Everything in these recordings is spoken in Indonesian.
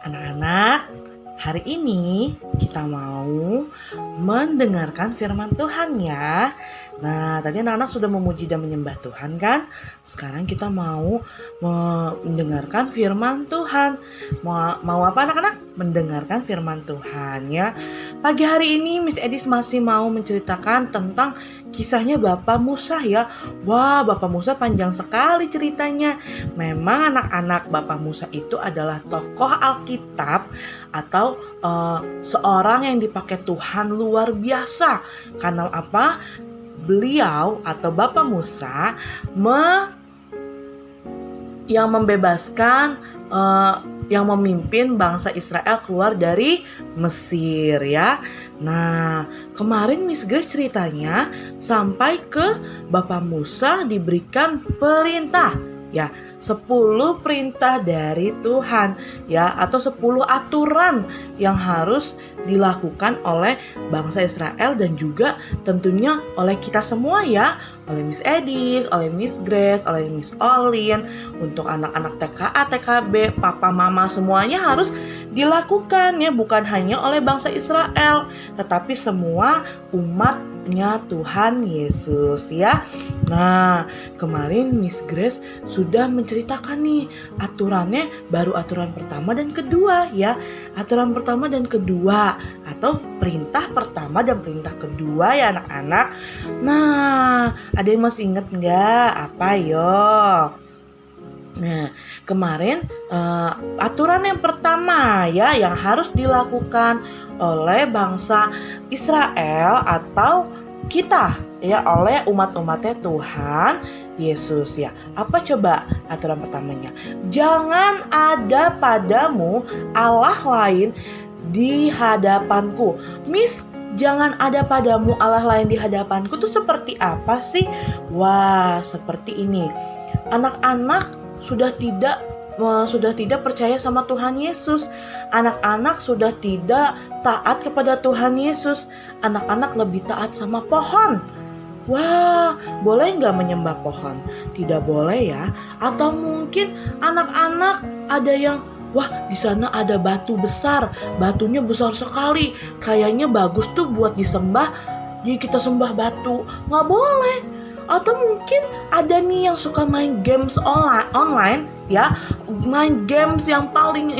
Anak-anak, hari ini kita mau mendengarkan firman Tuhan ya. Nah, tadi anak-anak sudah memuji dan menyembah Tuhan kan? Sekarang kita mau mendengarkan firman Tuhan. Mau apa anak-anak? Mendengarkan firman Tuhan ya. Pagi hari ini Miss Edis masih mau menceritakan tentang kisahnya Bapak Musa ya. Wah, Bapak Musa panjang sekali ceritanya. Memang anak-anak, Bapak Musa itu adalah tokoh Alkitab atau seorang yang dipakai Tuhan luar biasa. Karena apa? Beliau atau Bapak Musa yang membebaskan yang memimpin bangsa Israel keluar dari Mesir ya. Nah, kemarin Miss Grace ceritanya sampai ke Bapak Musa diberikan perintah ya, 10 perintah dari Tuhan ya, atau 10 aturan yang harus dilakukan oleh bangsa Israel dan juga tentunya oleh kita semua ya, oleh Miss Edis, oleh Miss Grace, oleh Miss Olin. Untuk anak-anak TKA, TKB, papa mama semuanya harus dilakukan ya, bukan hanya oleh bangsa Israel tetapi semua umatnya Tuhan Yesus ya. Nah, kemarin Miss Grace sudah menceritakan nih aturannya, baru aturan pertama dan kedua ya. Aturan pertama dan kedua atau perintah pertama dan perintah kedua ya anak-anak. Nah, ada yang masih ingat nggak apa yo? Nah, kemarin aturan yang pertama ya yang harus dilakukan oleh bangsa Israel atau kita ya, oleh umat-umatnya Tuhan Yesus ya. Apa coba aturan pertamanya? Jangan ada padamu Allah lain di hadapanku. Miss, jangan ada padamu Allah lain di hadapanku tuh seperti apa sih? Wah, seperti ini. Anak-anak sudah tidak percaya sama Tuhan Yesus. Anak-anak sudah tidak taat kepada Tuhan Yesus. Anak-anak lebih taat sama pohon. Wah, boleh nggak menyembah pohon? Tidak boleh ya. Atau mungkin anak-anak ada yang, wah di sana ada batu besar, batunya besar sekali, kayaknya bagus tuh buat disembah, jadi kita sembah batu. Nggak boleh. Atau mungkin ada nih yang suka main games online ya, main games yang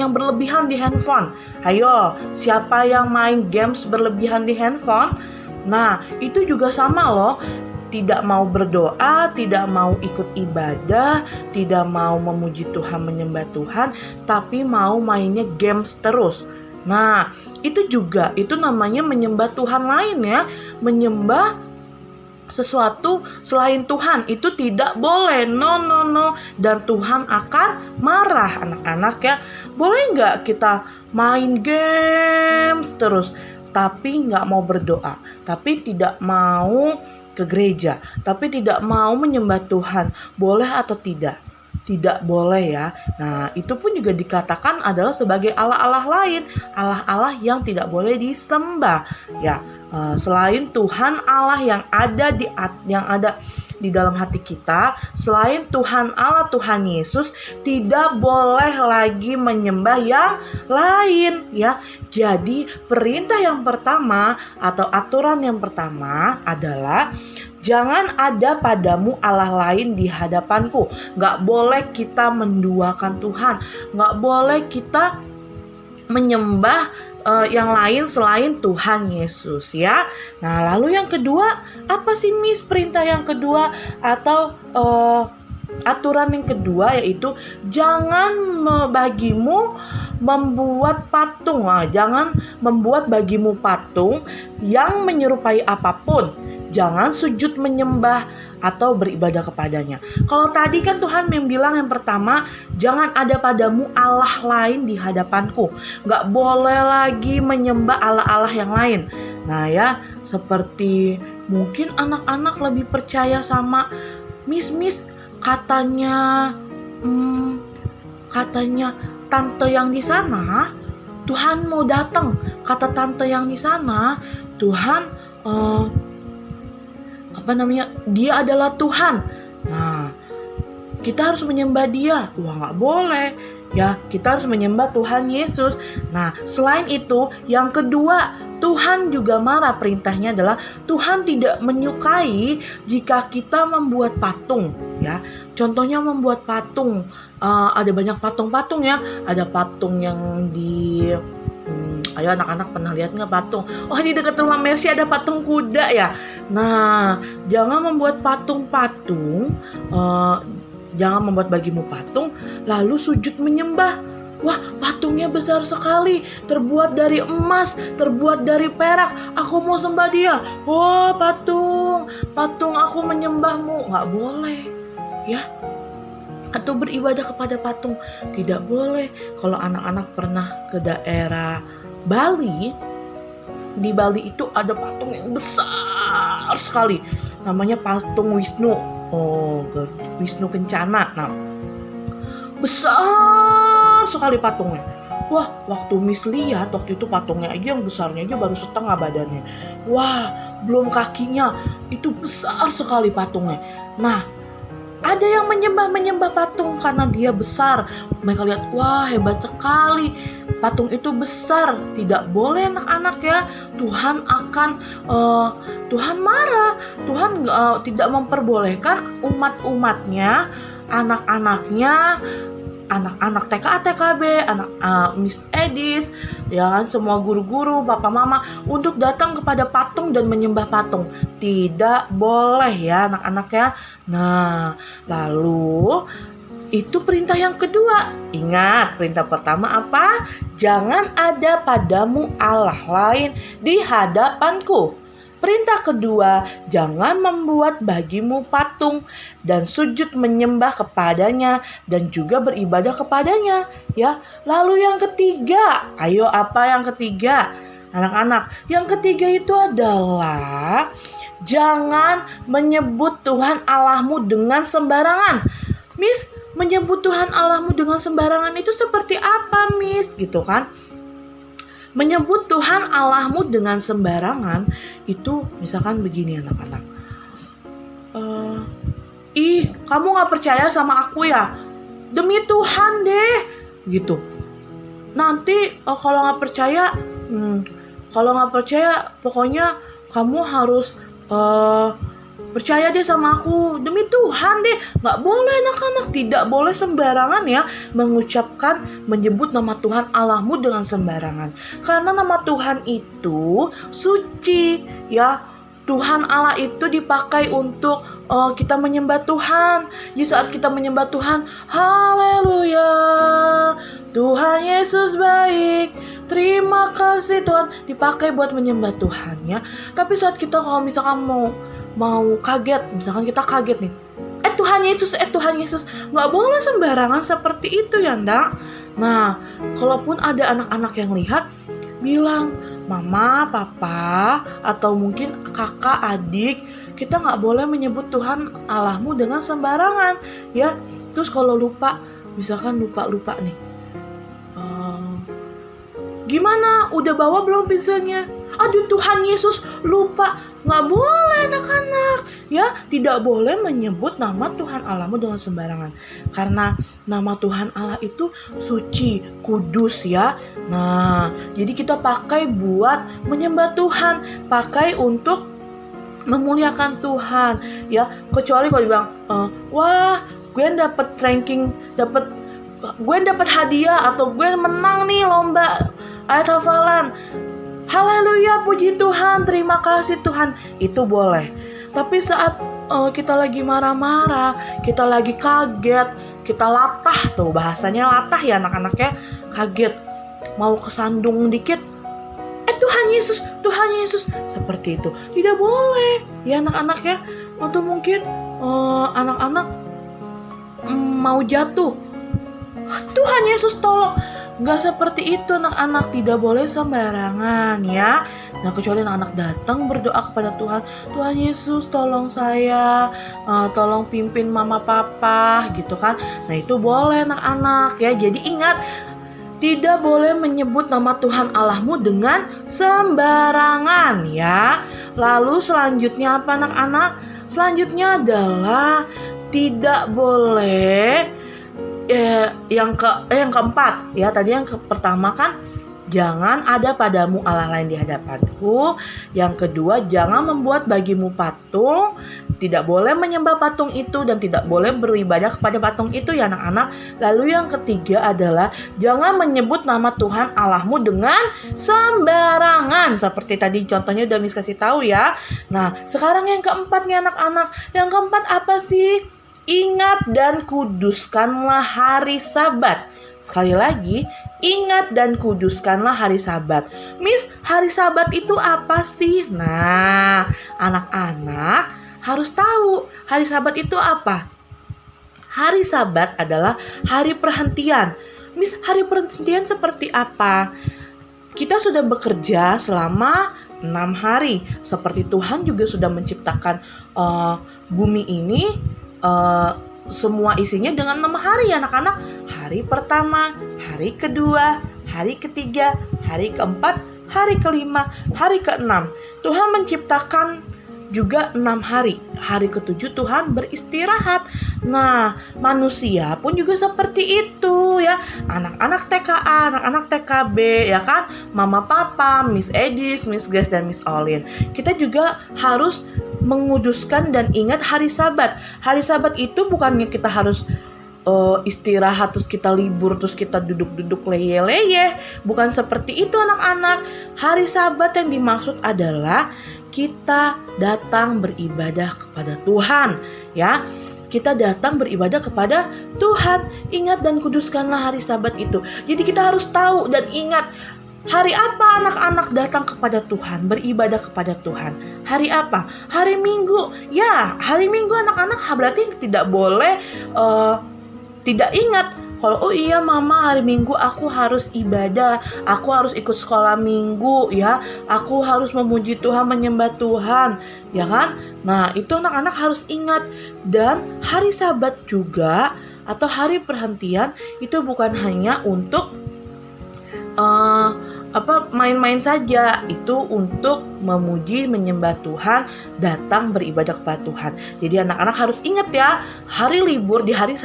berlebihan di handphone. Ayo, siapa yang main games berlebihan di handphone? Nah, itu juga sama loh. Tidak mau berdoa, tidak mau ikut ibadah, tidak mau memuji Tuhan, menyembah Tuhan, tapi mau mainnya games terus. Nah, itu namanya menyembah Tuhan lain ya, menyembah sesuatu selain Tuhan. Itu tidak boleh, no. Dan Tuhan akan marah anak-anak ya. Boleh nggak kita main games terus tapi nggak mau berdoa, tapi tidak mau ke gereja, tapi tidak mau menyembah Tuhan? Boleh atau tidak? Tidak boleh ya. Nah, itu pun juga dikatakan adalah sebagai Allah-Allah lain, Allah-Allah yang tidak boleh disembah ya. Selain Tuhan Allah yang ada di dalam hati kita, selain Tuhan Allah, Tuhan Yesus, tidak boleh lagi menyembah yang lain ya. Jadi perintah yang pertama atau aturan yang pertama adalah jangan ada padamu Allah lain di hadapanku. Gak boleh kita menduakan Tuhan, gak boleh kita menyembah yang lain selain Tuhan Yesus ya. Nah, lalu yang kedua, apa sih Miss perintah yang kedua atau aturan yang kedua? Yaitu jangan bagimu membuat patung. Nah, jangan membuat bagimu patung yang menyerupai apapun. Jangan sujud menyembah atau beribadah kepadanya. Kalau tadi kan Tuhan bilang yang pertama, jangan ada padamu Allah lain di hadapanku. Gak boleh lagi menyembah Allah-Allah yang lain. Nah ya, seperti mungkin anak-anak lebih percaya sama Miss, katanya tante yang di sana Tuhan mau datang. Kata tante yang di sana, Tuhan dia adalah Tuhan. Nah, kita harus menyembah Dia. Wah, nggak boleh. Ya, kita harus menyembah Tuhan Yesus. Nah, selain itu, yang kedua, Tuhan juga marah. Perintahnya adalah Tuhan tidak menyukai jika kita membuat patung. Ya, contohnya membuat patung. Ada banyak patung-patung ya. Ada patung yang di ayo anak-anak pernah lihat nggak patung? Oh, di dekat rumah Mercy ada patung kuda ya. Nah, jangan membuat patung-patung. Jangan membuat bagimu patung lalu sujud menyembah. Wah, patungnya besar sekali, terbuat dari emas, terbuat dari perak. Aku mau sembah Dia. Wah, patung aku menyembahmu. Nggak boleh, ya. Atau beribadah kepada patung, tidak boleh. Kalau anak-anak pernah ke daerah Bali, di Bali itu ada patung yang besar sekali, namanya patung Wisnu. Wisnu Kencana. Nah, besar sekali patungnya. Wah, waktu Miss lihat, waktu itu patungnya aja yang besarnya aja baru setengah badannya. Wah, belum kakinya, itu besar sekali patungnya. Nah, ada yang menyembah patung karena dia besar. Mereka lihat, wah hebat sekali, patung itu besar. Tidak boleh anak-anak ya. Tuhan marah. Tuhan tidak memperbolehkan umat-umatnya, anak-anaknya, anak-anak TK, TKB, anak Miss Edis, ya kan, semua guru-guru, papa mama untuk datang kepada patung dan menyembah patung. Tidak boleh ya anak-anak ya. Nah, lalu itu perintah yang kedua. Ingat, perintah pertama apa? Jangan ada padamu Allah lain di hadapanku. Perintah kedua, jangan membuat bagimu patung dan sujud menyembah kepadanya dan juga beribadah kepadanya, ya. Lalu yang ketiga, ayo apa yang ketiga? Anak-anak, yang ketiga itu adalah jangan menyebut Tuhan Allahmu dengan sembarangan. Miss, menyebut Tuhan Allahmu dengan sembarangan itu seperti apa, Miss? Gitu kan? Menyebut Tuhan Allahmu dengan sembarangan itu misalkan begini anak-anak. Kamu gak percaya sama aku ya? Demi Tuhan deh, gitu. Nanti kalau gak percaya, pokoknya kamu harus percaya deh sama aku, demi Tuhan deh. Gak boleh anak-anak, tidak boleh sembarangan ya menyebut nama Tuhan Allahmu dengan sembarangan. Karena nama Tuhan itu suci ya. Tuhan Allah itu dipakai untuk kita menyembah Tuhan. Di saat kita menyembah Tuhan, haleluya, Tuhan Yesus baik, terima kasih Tuhan, dipakai buat menyembah Tuhan ya. Tapi saat kita kalau misalkan mau kaget, misalkan kita kaget nih, Tuhan Yesus, nggak boleh sembarangan seperti itu ya ndak. Nah, kalaupun ada anak-anak yang lihat, bilang, mama, papa, atau mungkin kakak, adik, kita nggak boleh menyebut Tuhan Allahmu dengan sembarangan ya. Terus kalau lupa, misalkan lupa nih, gimana? Udah bawa belum pensilnya? Aduh, Tuhan Yesus lupa. Nggak boleh anak-anak ya, tidak boleh menyebut nama Tuhan Allahmu dengan sembarangan. Karena nama Tuhan Allah itu suci, kudus ya. Nah, jadi kita pakai buat menyembah Tuhan, pakai untuk memuliakan Tuhan ya. Kecuali kalau dibilang, wah gue dapet ranking, gue dapet hadiah, atau gue menang nih lomba ayat hafalan, haleluya, puji Tuhan, terima kasih Tuhan, itu boleh. Tapi saat kita lagi marah-marah, kita lagi kaget, kita latah, tuh bahasanya latah ya anak-anak ya, kaget, mau kesandung dikit, Tuhan Yesus, seperti itu tidak boleh ya anak-anak ya. Atau mungkin anak-anak mau jatuh, Tuhan Yesus tolong. Gak seperti itu anak-anak, tidak boleh sembarangan ya. Nah, kecuali anak-anak datang berdoa kepada Tuhan, Tuhan Yesus tolong saya, tolong pimpin mama papa gitu kan. Nah, itu boleh anak-anak ya. Jadi ingat, tidak boleh menyebut nama Tuhan Allahmu dengan sembarangan ya. Lalu selanjutnya apa anak-anak? Selanjutnya adalah tidak boleh yang keempat ya, tadi yang pertama kan jangan ada padamu Allah lain di hadapanku. Yang kedua, jangan membuat bagimu patung. Tidak boleh menyembah patung itu dan tidak boleh beribadah kepada patung itu ya anak-anak. Lalu yang ketiga adalah jangan menyebut nama Tuhan Allahmu dengan sembarangan. Seperti tadi contohnya udah Miss kasih tahu ya. Nah, sekarang yang keempat nih anak-anak. Yang keempat apa sih? Ingat dan kuduskanlah hari Sabat. Sekali lagi, ingat dan kuduskanlah hari Sabat. Miss, hari Sabat itu apa sih? Nah, anak-anak harus tahu hari Sabat itu apa. Hari Sabat adalah hari perhentian. Miss, hari perhentian seperti apa? Kita sudah bekerja selama 6 hari. Seperti Tuhan juga sudah menciptakan bumi ini. Semua isinya dengan 6 hari ya anak-anak. Hari pertama, hari kedua, hari ketiga, hari keempat, hari kelima, hari keenam. Tuhan menciptakan juga 6 hari. Hari ketujuh Tuhan beristirahat. Nah, manusia pun juga seperti itu ya. Anak-anak TKA, anak-anak TKB ya kan. Mama Papa, Miss Edis, Miss Grace dan Miss Olin. Kita juga harus menguduskan dan ingat hari Sabat. Hari Sabat itu bukannya kita harus istirahat terus kita libur terus kita duduk-duduk leye-leye. Bukan seperti itu anak-anak. Hari Sabat yang dimaksud adalah kita datang beribadah kepada Tuhan ya. Kita datang beribadah kepada Tuhan. Ingat dan kuduskanlah hari Sabat itu. Jadi kita harus tahu dan ingat hari apa anak-anak datang kepada Tuhan, beribadah kepada Tuhan. Hari apa? Hari Minggu. Ya, hari Minggu anak-anak berarti tidak boleh tidak ingat. Kalau oh iya mama hari Minggu aku harus ibadah, aku harus ikut sekolah minggu ya, aku harus memuji Tuhan, menyembah Tuhan, ya kan? Nah itu anak-anak harus ingat. Dan hari Sabat juga atau hari perhentian itu bukan hanya untuk main-main saja. Itu untuk memuji, menyembah Tuhan, datang beribadah kepada Tuhan. Jadi anak-anak harus ingat ya, hari libur di hari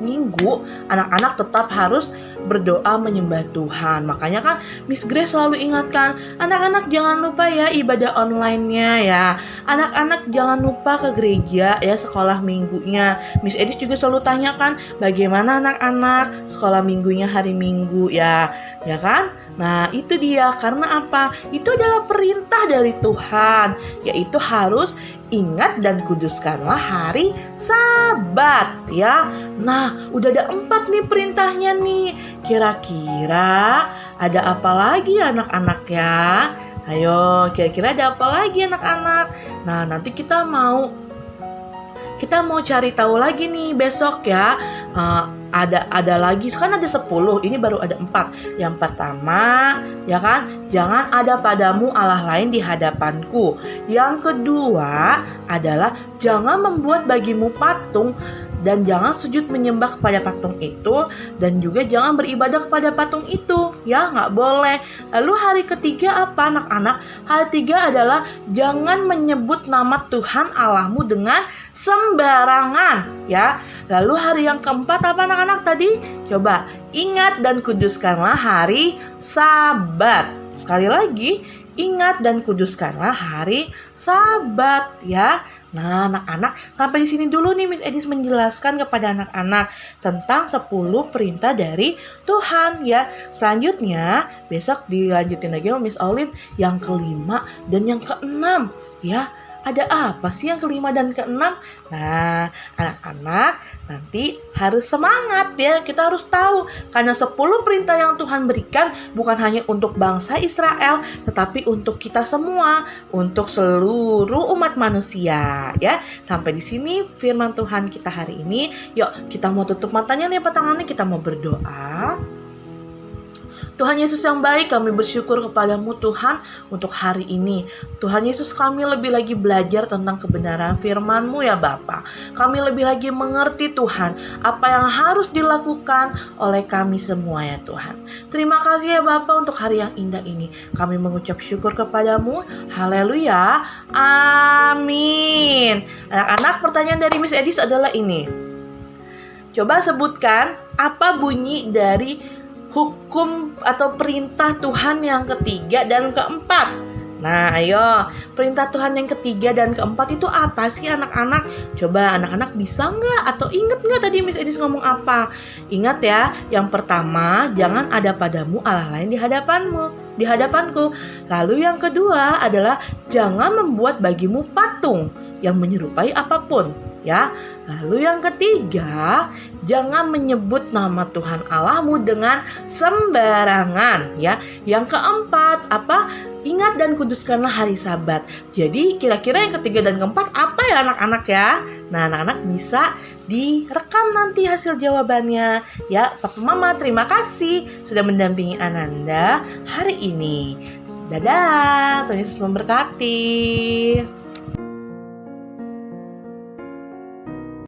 Minggu anak-anak tetap harus berdoa menyembah Tuhan. Makanya kan Miss Grace selalu ingatkan, anak-anak jangan lupa ya ibadah online-nya ya. Anak-anak jangan lupa ke gereja ya sekolah minggunya. Miss Edis juga selalu tanyakan bagaimana anak-anak sekolah minggunya hari Minggu ya kan? Nah itu dia, karena apa? Itu adalah perintah dari Tuhan, yaitu harus ingat dan kuduskanlah hari Sabat ya. Nah udah ada 4 nih perintahnya nih. Kira-kira ada apa lagi anak-anak ya? Ayo kira-kira ada apa lagi anak-anak? Nah nanti kita mau cari tahu lagi nih besok ya. Ada lagi, kan ada 10, ini baru ada 4. Yang pertama ya kan, jangan ada padamu Allah lain di hadapanku. Yang kedua adalah jangan membuat bagimu patung dan jangan sujud menyembah kepada patung itu, dan juga jangan beribadah kepada patung itu ya, nggak boleh. Lalu hari ketiga apa anak-anak? Hari ketiga adalah jangan menyebut nama Tuhan Allahmu dengan sembarangan ya. Lalu hari yang keempat apa anak-anak tadi? Coba ingat dan kuduskanlah hari Sabat. Sekali lagi, ingat dan kuduskanlah hari Sabat ya. Nah anak-anak, sampai di sini dulu nih Miss Edis menjelaskan kepada anak-anak tentang 10 perintah dari Tuhan ya. Selanjutnya besok dilanjutin lagi sama Miss Olin yang kelima dan yang keenam ya. Ada apa sih yang kelima dan keenam? Nah anak-anak nanti harus semangat ya. Kita harus tahu, karena 10 perintah yang Tuhan berikan bukan hanya untuk bangsa Israel, tetapi untuk kita semua, untuk seluruh umat manusia ya. Sampai di sini firman Tuhan kita hari ini. Yuk kita mau tutup matanya, lipat tangannya, kita mau berdoa. Tuhan Yesus yang baik, kami bersyukur kepadamu Tuhan untuk hari ini. Tuhan Yesus, kami lebih lagi belajar tentang kebenaran firman-Mu ya Bapa. Kami lebih lagi mengerti Tuhan apa yang harus dilakukan oleh kami semua ya Tuhan. Terima kasih ya Bapa untuk hari yang indah ini. Kami mengucap syukur kepadamu. Haleluya. Amin. Anak-anak, pertanyaan dari Miss Edis adalah ini. Coba sebutkan apa bunyi dari hukum atau perintah Tuhan yang ketiga dan keempat. Nah, ayo, perintah Tuhan yang ketiga dan keempat itu apa sih anak-anak? Coba anak-anak bisa nggak atau ingat nggak tadi Miss Edis ngomong apa? Ingat ya, yang pertama, jangan ada padamu Allah lain di hadapanku. Lalu yang kedua adalah jangan membuat bagimu patung yang menyerupai apapun. Ya, lalu yang ketiga, jangan menyebut nama Tuhan Allahmu dengan sembarangan. Ya, yang keempat apa? Ingat dan kuduskanlah hari Sabat. Jadi kira-kira yang ketiga dan keempat apa ya anak-anak ya? Nah, anak-anak bisa direkam nanti hasil jawabannya. Ya, Papa Mama terima kasih sudah mendampingi Ananda hari ini. Dadah, Tuhan Yesus memberkati.